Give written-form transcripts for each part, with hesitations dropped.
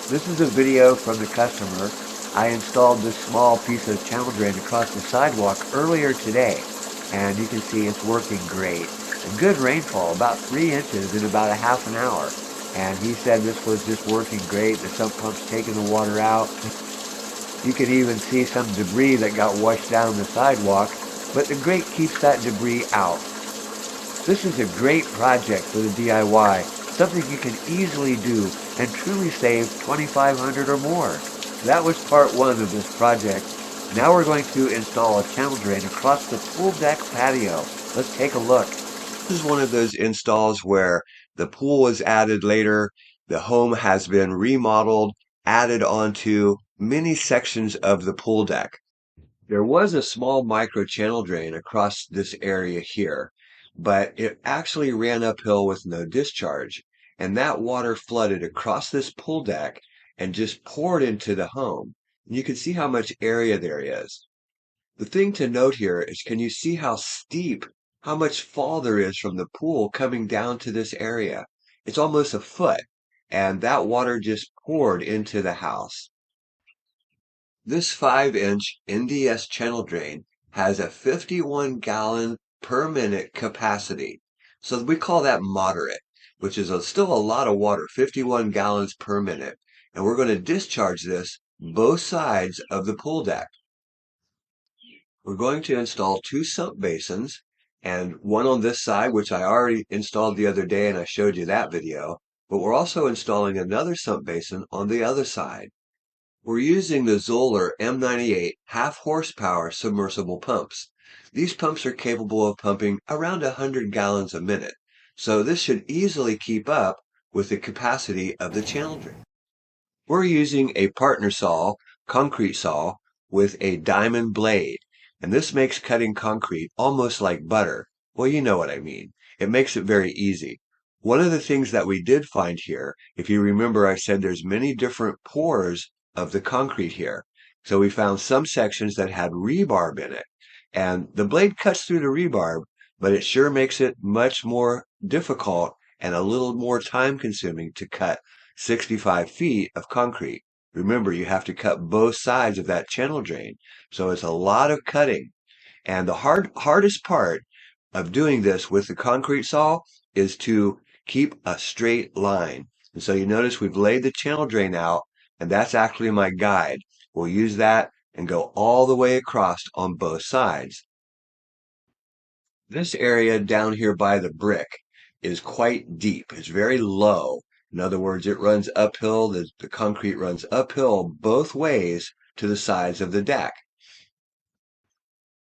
This is a video from the customer. I installed this small piece of channel drain across the sidewalk earlier today, and you can see it's working great. A good rainfall, about 3 inches in about a half an hour. And he said this was just working great. The sump pump's taking the water out. You can even see some debris that got washed down the sidewalk, but the grate keeps that debris out. This is a great project for the DIY, something you can easily do and truly save $2,500 or more. That was part one of this project. Now we're going to install a channel drain across the pool deck patio. Let's take a look. This is one of those installs where the pool was added later, the home has been remodeled, added onto many sections of the pool deck. There was a small micro channel drain across this area here, but it actually ran uphill with no discharge, and that water flooded across this pool deck and just poured into the home. And you can see how much area there is. The thing to note here is, can you see how steep, how much fall there is from the pool coming down to this area? It's almost a foot, and that water just poured into the house. This 5-inch NDS channel drain has a 51-gallon per minute capacity. So we call that moderate, which is still a lot of water, 51 gallons per minute. And we're going to discharge this both sides of the pool deck. We're going to install 2 sump basins, and one on this side, which I already installed the other day and I showed you that video, but we're also installing another sump basin on the other side. We're using the Zoller M98 half horsepower submersible pumps. These pumps are capable of pumping around 100 gallons a minute, so this should easily keep up with the capacity of the channel drain. We're using a partner saw, concrete saw, with a diamond blade, and this makes cutting concrete almost like butter. Well, you know what I mean. It makes it very easy. One of the things that we did find here, if you remember, I said there's many different pores of the concrete here. So we found some sections that had rebarb in it, and the blade cuts through the rebarb, but it sure makes it much more difficult and a little more time consuming to cut 65 feet of concrete. Remember, you have to cut both sides of that channel drain, so it's a lot of cutting. And the hardest part of doing this with the concrete saw is to keep a straight line. And so you notice we've laid the channel drain out, and that's actually my guide. We'll use that and go all the way across on both sides. This area down here by the brick is quite deep. It's very low. In other words, it runs uphill. The concrete runs uphill both ways to the sides of the deck.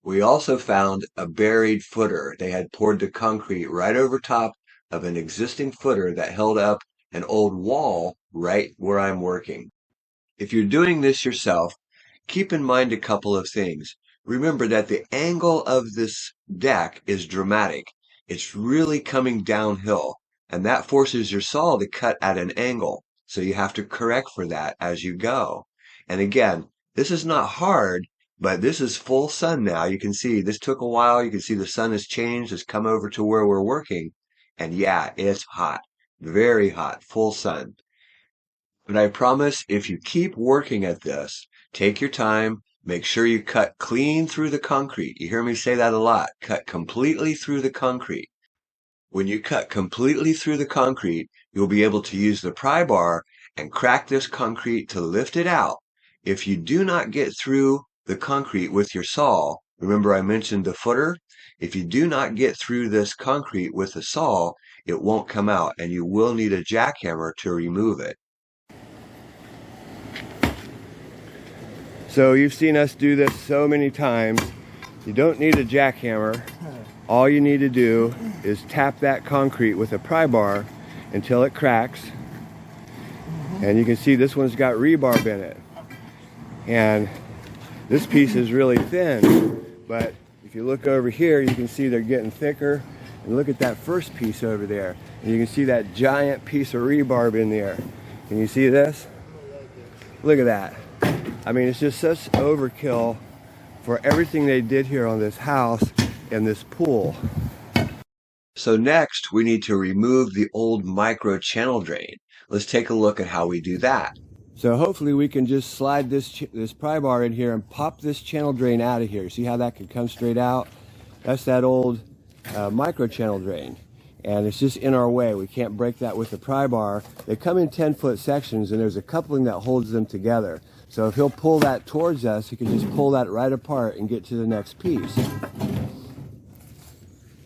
We also found a buried footer. They had poured the concrete right over top of an existing footer that held up an old wall right where I'm working. If you're doing this yourself, keep in mind a couple of things. Remember that the angle of this deck is dramatic. It's really coming downhill, and that forces your saw to cut at an angle. So you have to correct for that as you go. And again, this is not hard, but this is full sun now. You can see this took a while. You can see the sun has changed, has come over to where we're working. And yeah, it's hot, very hot, full sun. But I promise if you keep working at this, take your time, make sure you cut clean through the concrete. You hear me say that a lot. Cut completely through the concrete. When you cut completely through the concrete, you'll be able to use the pry bar and crack this concrete to lift it out. If you do not get through the concrete with your saw, remember I mentioned the footer? If you do not get through this concrete with the saw, it won't come out, and you will need a jackhammer to remove it. So you've seen us do this so many times. You don't need a jackhammer. All you need to do is tap that concrete with a pry bar until it cracks. And you can see this one's got rebarb in it. And this piece is really thin, but if you look over here, you can see they're getting thicker. And look at that first piece over there. And you can see that giant piece of rebarb in there. Can you see this? Look at that. I mean, it's just such overkill for everything they did here on this house and this pool. So next, we need to remove the old micro channel drain. Let's take a look at how we do that. So hopefully we can just slide this pry bar in here and pop this channel drain out of here. See how that can come straight out? That's that old micro channel drain. And it's just in our way. We can't break that with the pry bar. They come in 10-foot sections, and there's a coupling that holds them together. So if he'll pull that towards us, he can just pull that right apart and get to the next piece.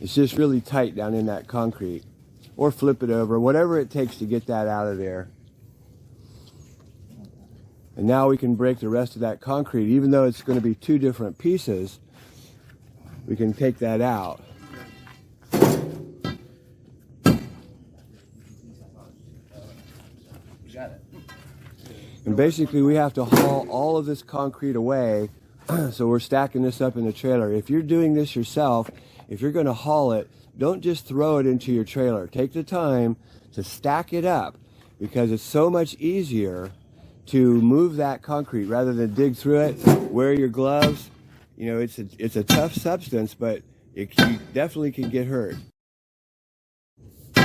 It's just really tight down in that concrete. Or flip it over, whatever it takes to get that out of there. And now we can break the rest of that concrete. Even though it's going to be two different pieces, we can take that out. And basically we have to haul all of this concrete away. So we're stacking this up in the trailer. If you're doing this yourself, if you're going to haul it, don't just throw it into your trailer. Take the time to stack it up, because it's so much easier to move that concrete rather than dig through it. Wear your gloves. You know, it's a tough substance, but you definitely can get hurt.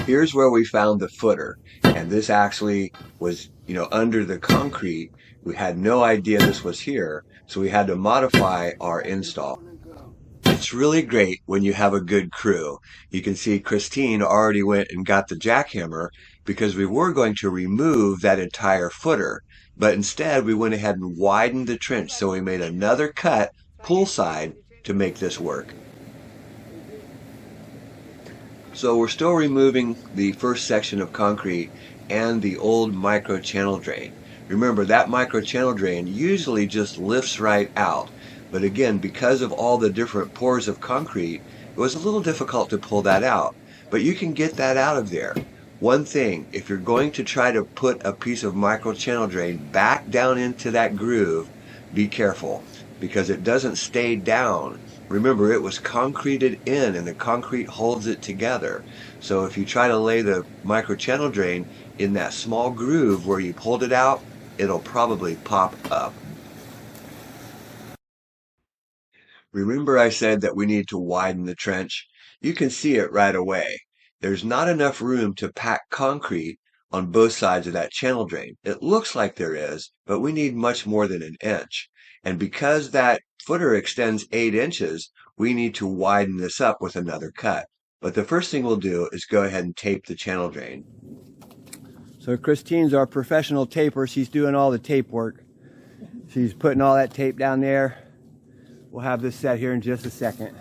Here's where we found the footer, and this actually was, under the concrete. We had no idea this was here, so we had to modify our install. It's really great when you have a good crew. You can see Christine already went and got the jackhammer, because we were going to remove that entire footer, but instead we went ahead and widened the trench, so we made another cut poolside to make this work. So we're still removing the first section of concrete and the old micro channel drain. Remember, that micro channel drain usually just lifts right out. But again, because of all the different pores of concrete, it was a little difficult to pull that out. But you can get that out of there. One thing, if you're going to try to put a piece of micro channel drain back down into that groove, be careful, because it doesn't stay down. Remember, it was concreted in, and the concrete holds it together. So if you try to lay the micro channel drain in that small groove where you pulled it out, it'll probably pop up. Remember I said that we need to widen the trench? You can see it right away. There's not enough room to pack concrete on both sides of that channel drain. It looks like there is, but we need much more than an inch. And because that footer extends 8 inches, we need to widen this up with another cut. But the first thing we'll do is go ahead and tape the channel drain. So Christine's our professional taper. She's doing all the tape work. She's putting all that tape down there. We'll have this set here in just a second.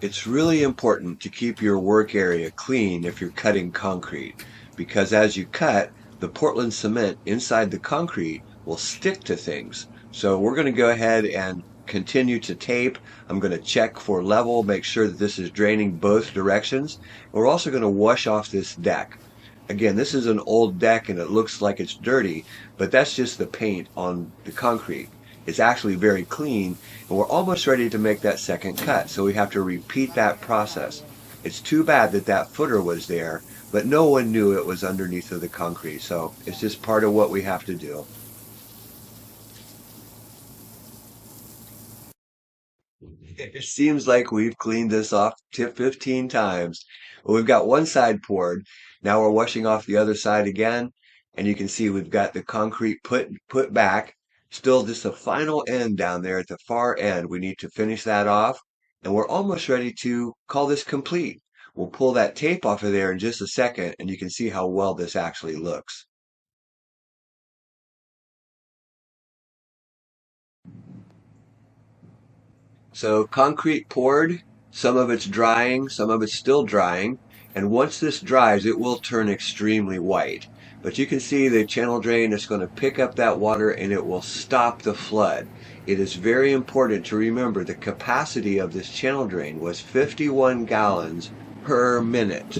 It's really important to keep your work area clean if you're cutting concrete, because as you cut, the Portland cement inside the concrete will stick to things. So we're going to go ahead and continue to tape. I'm going to check for level, make sure that this is draining both directions. We're also going to wash off this deck. Again, this is an old deck and it looks like it's dirty, but that's just the paint on the concrete. It's actually very clean, and we're almost ready to make that second cut, so we have to repeat that process. It's too bad that that footer was there, but no one knew it was underneath of the concrete, so it's just part of what we have to do. It seems like we've cleaned this off 15 times. Well, we've got one side poured. Now we're washing off the other side again, and you can see we've got the concrete put back. Still just a final end down there at the far end. We need to finish that off, and we're almost ready to call this complete. We'll pull that tape off of there in just a second, and you can see how well this actually looks. So concrete poured, some of it's drying, some of it's still drying, and once this dries, it will turn extremely white. But you can see the channel drain is going to pick up that water and it will stop the flood. It is very important to remember the capacity of this channel drain was 51 gallons per minute,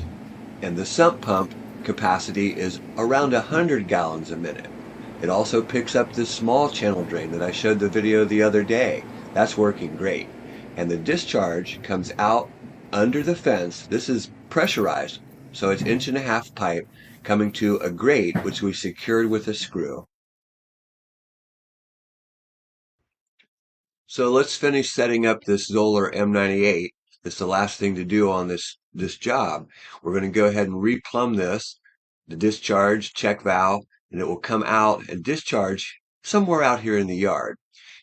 and the sump pump capacity is around 100 gallons a minute. It also picks up this small channel drain that I showed the video the other day. That's working great. And the discharge comes out under the fence. This is pressurized, so it's 1.5-inch pipe coming to a grate which we secured with a screw. So let's finish setting up this Zoller M98. It's the last thing to do on this job. We're going to go ahead and replumb this, the discharge, check valve, and it will come out and discharge somewhere out here in the yard.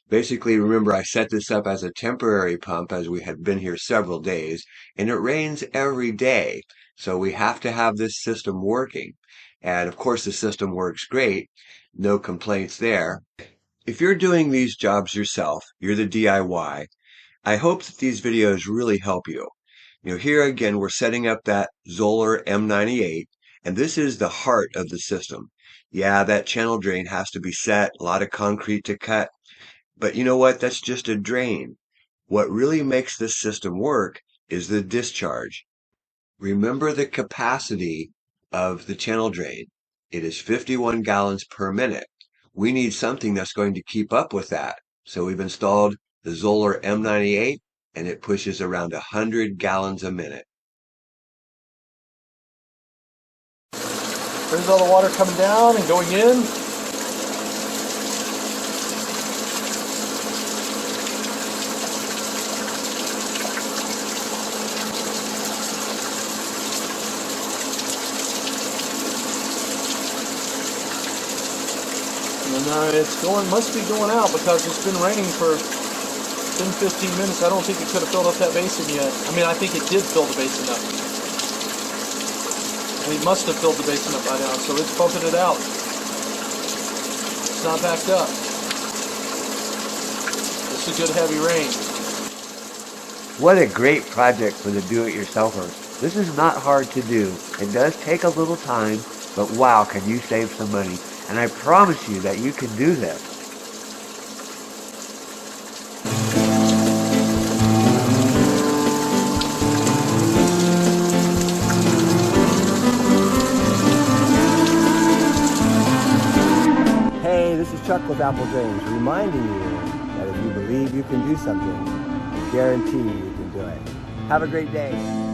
Basically, remember, I set this up as a temporary pump as we had been here several days, and it rains every day. So we have to have this system working. And of course, the system works great. No complaints there. If you're doing these jobs yourself, you're the DIY, I hope that these videos really help you. Here again, we're setting up that Zoller M98, and this is the heart of the system. Yeah, that channel drain has to be set, a lot of concrete to cut. But you know what? That's just a drain. What really makes this system work is the discharge. Remember the capacity of the channel drain. It is 51 gallons per minute. We need something that's going to keep up with that. So we've installed the Zoller M98, and it pushes around 100 gallons a minute. There's all the water coming down and going in. And it's going, must be going out because it's been raining for 10, 15 minutes. I don't think it could have filled up that basin yet. I mean, I think it did fill the basin up. We must have filled the basin up by now, so it's pumping it out. It's not backed up. It's a good heavy rain. What a great project for the do-it-yourselfer. This is not hard to do. It does take a little time, but wow, can you save some money. And I promise you that you can do this. Hey, this is Chuck with Apple Drains, reminding you that if you believe you can do something, I guarantee you can do it. Have a great day.